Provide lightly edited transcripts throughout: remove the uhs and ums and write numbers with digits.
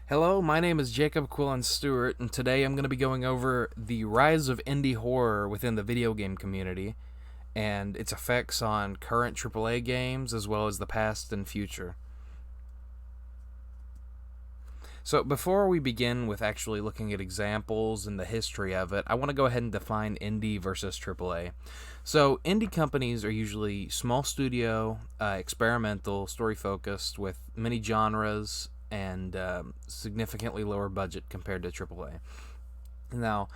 Hello, my name is Jacob Quillen Stewart, and today I'm going to be going over the rise of indie horror within the video game community and its effects on current AAA games as well as the past and future. So, before we begin with actually looking at examples and the history of it, I want to go ahead and define indie versus AAA. So, indie companies are usually small studio, experimental, story focused, with many genres and significantly lower budget compared to AAA. Now,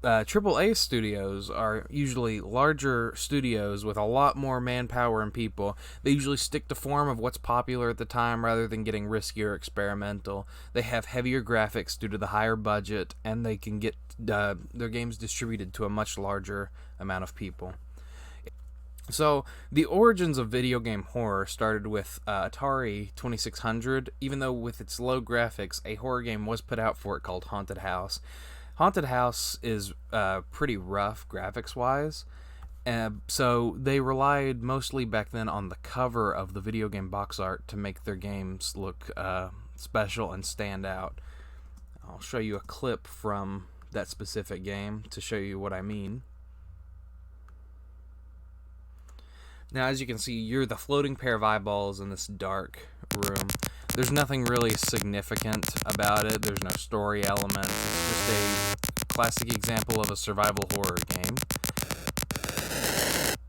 AAA studios are usually larger studios with a lot more manpower and people. They usually stick to form of what's popular at the time rather than getting riskier experimental. They have heavier graphics due to the higher budget, and they can get their games distributed to a much larger amount of people. So, the origins of video game horror started with Atari 2600. Even though with its low graphics, a horror game was put out for it called Haunted House. Haunted House is pretty rough graphics-wise, so they relied mostly back then on the cover of the video game box art to make their games look special and stand out. I'll show you a clip from that specific game to show you what I mean. Now, as you can see, you're the floating pair of eyeballs in this dark room. There's nothing really significant about it. There's no story element. It's just a classic example of a survival horror game.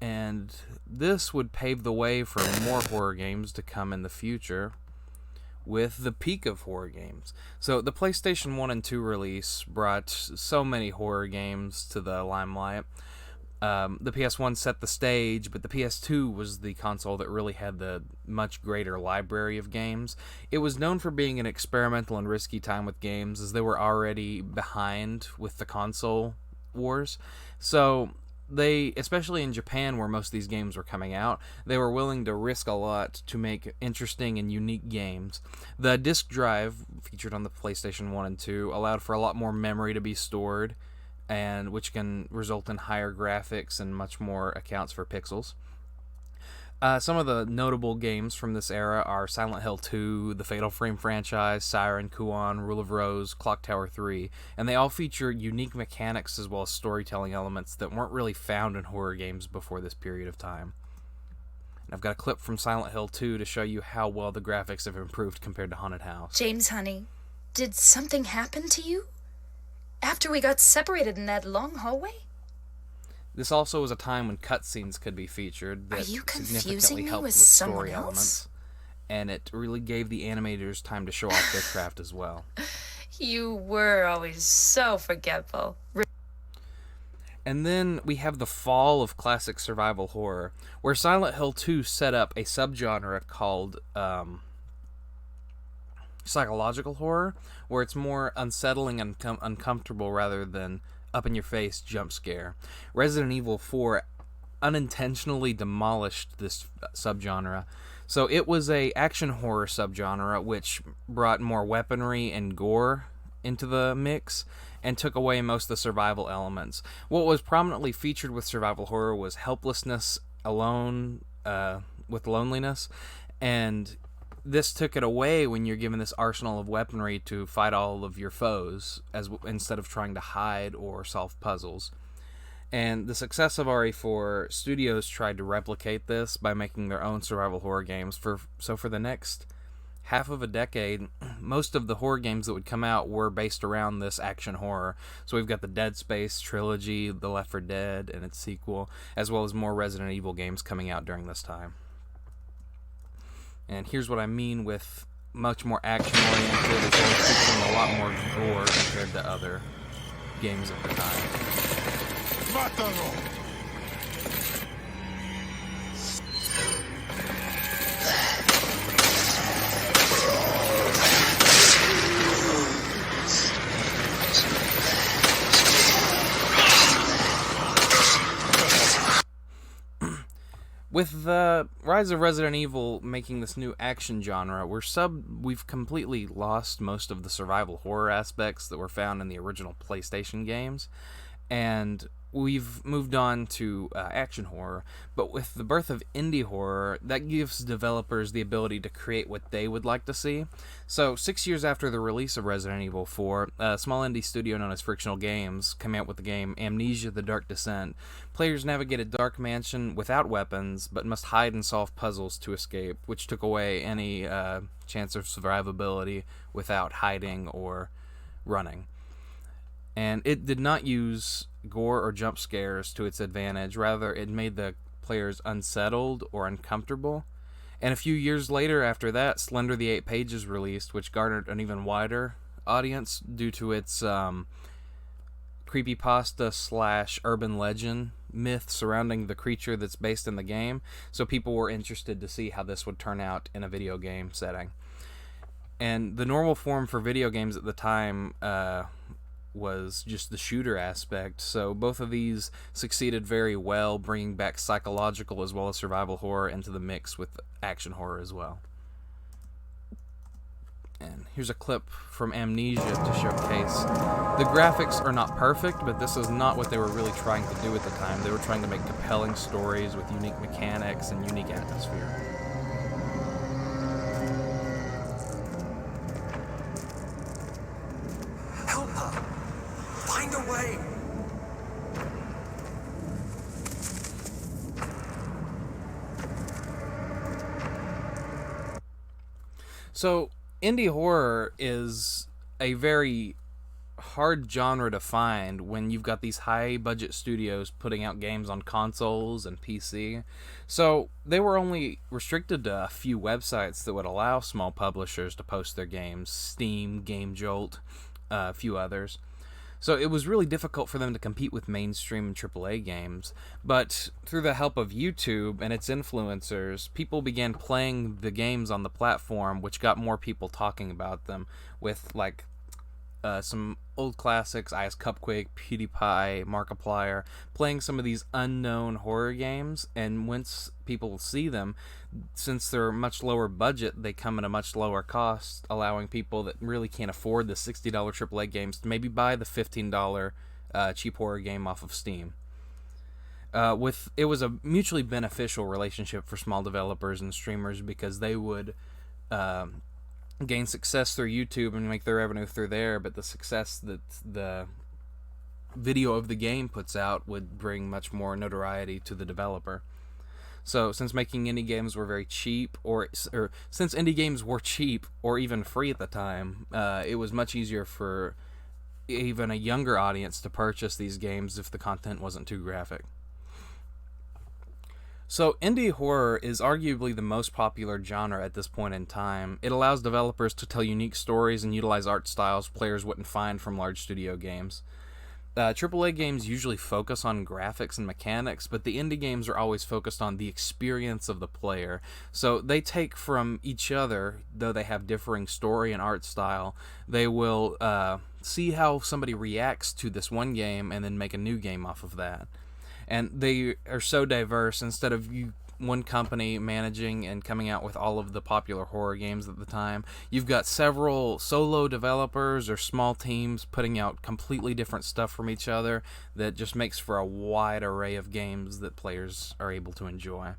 And this would pave the way for more horror games to come in the future with the peak of horror games. So the PlayStation 1 and 2 release brought so many horror games to the limelight. The PS1 set the stage, but the PS2 was the console that really had the much greater library of games. It was known for being an experimental and risky time with games, as they were already behind with the console wars. So they, especially in Japan where most of these games were coming out, they were willing to risk a lot to make interesting and unique games. The disk drive, featured on the PlayStation 1 and 2, allowed for a lot more memory to be stored, and which can result in higher graphics and much more accounts for pixels. Some of the notable games from this era are Silent Hill 2, the Fatal Frame franchise, Siren, Kuon, Rule of Rose, Clock Tower 3, and they all feature unique mechanics as well as storytelling elements that weren't really found in horror games before this period of time. And I've got a clip from Silent Hill 2 to show you how well the graphics have improved compared to Haunted House. James, honey, did something happen to you? After we got separated in that long hallway? This also was a time when cutscenes could be featured that Are you significantly confusing me helped with with someone story else? elements, and it really gave the animators time to show off their craft as well. You were always so forgetful. And then we have the fall of classic survival horror, where Silent Hill 2 set up a subgenre called psychological horror, where it's more unsettling and uncomfortable rather than up-in-your-face jump scare. Resident Evil 4 unintentionally demolished this subgenre. So it was a action horror subgenre which brought more weaponry and gore into the mix and took away most of the survival elements. What was prominently featured with survival horror was helplessness, alone, with loneliness, and this took it away when you're given this arsenal of weaponry to fight all of your foes, instead of trying to hide or solve puzzles. And the success of RE4, studios tried to replicate this by making their own survival horror games. For the next half of a decade, most of the horror games that would come out were based around this action horror. So we've got the Dead Space trilogy, the Left 4 Dead and its sequel, as well as more Resident Evil games coming out during this time. And here's what I mean with much more action-oriented, as well as featuring a lot more gore compared to other games of the time. Mátalo! With the rise of Resident Evil making this new action genre, we've completely lost most of the survival horror aspects that were found in the original PlayStation games, and we've moved on to action horror, but with the birth of indie horror, that gives developers the ability to create what they would like to see. So, 6 years after the release of Resident Evil 4, a small indie studio known as Frictional Games came out with the game Amnesia: The Dark Descent. Players navigate a dark mansion without weapons, but must hide and solve puzzles to escape, which took away any chance of survivability without hiding or running. And it did not use gore or jump scares to its advantage. Rather, it made the players unsettled or uncomfortable. And a few years later, after that, Slender the Eight Pages released, which garnered an even wider audience due to its creepypasta slash urban legend myth surrounding the creature that's based in the game. So people were interested to see how this would turn out in a video game setting. And the normal form for video games at the time was just the shooter aspect. So both of these succeeded very well, bringing back psychological as well as survival horror into the mix with action horror as well. And here's a clip from Amnesia to showcase. The graphics are not perfect, but this is not what they were really trying to do at the time. They were trying to make compelling stories with unique mechanics and unique atmosphere. Help her! Find a way! So, indie horror is a very hard genre to find when you've got these high budget studios putting out games on consoles and PC. So they were only restricted to a few websites that would allow small publishers to post their games: Steam, Game Jolt, a few others. So it was really difficult for them to compete with mainstream and AAA games. But through the help of YouTube and its influencers, people began playing the games on the platform, which got more people talking about them, with like some old classics, Ice Cupquake, PewDiePie, Markiplier, playing some of these unknown horror games. And once people see them, since they're much lower budget, they come at a much lower cost, allowing people that really can't afford the $60 AAA games to maybe buy the $15 cheap horror game off of Steam. It was a mutually beneficial relationship for small developers and streamers, because they would gain success through YouTube and make their revenue through there, but the success that the video of the game puts out would bring much more notoriety to the developer. So since making indie games were very cheap, or since indie games were cheap or even free at the time, it was much easier for even a younger audience to purchase these games if the content wasn't too graphic. So, indie horror is arguably the most popular genre at this point in time. It allows developers to tell unique stories and utilize art styles players wouldn't find from large studio games. AAA games usually focus on graphics and mechanics, but the indie games are always focused on the experience of the player. So they take from each other, though they have differing story and art style. They will see how somebody reacts to this one game and then make a new game off of that. And they are so diverse. Instead of one company managing and coming out with all of the popular horror games at the time, you've got several solo developers or small teams putting out completely different stuff from each other that just makes for a wide array of games that players are able to enjoy.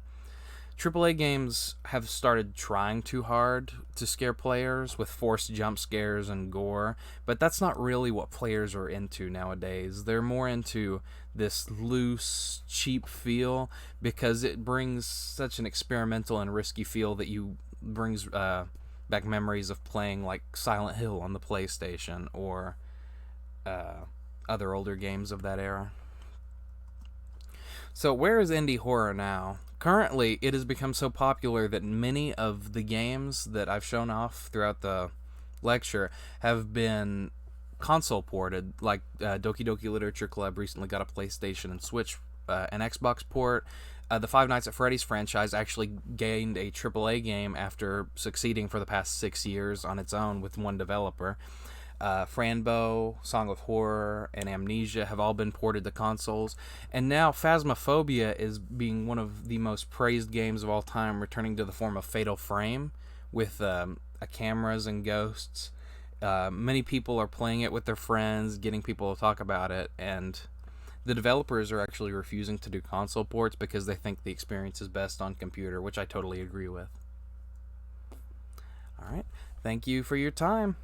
AAA games have started trying too hard to scare players with forced jump scares and gore, but that's not really what players are into nowadays. They're more into this loose, cheap feel because it brings such an experimental and risky feel that brings back memories of playing like Silent Hill on the PlayStation or other older games of that era. So where is indie horror now? Currently, it has become so popular that many of the games that I've shown off throughout the lecture have been console ported. Like Doki Doki Literature Club recently got a PlayStation and Switch, an Xbox port. The Five Nights at Freddy's franchise actually gained a AAA game after succeeding for the past 6 years on its own with one developer. Franbo, Song of Horror, and Amnesia have all been ported to consoles, and now Phasmophobia is being one of the most praised games of all time, returning to the form of Fatal Frame with cameras and ghosts. Many people are playing it with their friends, getting people to talk about it, and The developers are actually refusing to do console ports because they think the experience is best on computer, which I totally agree with. All right. Thank you for your time.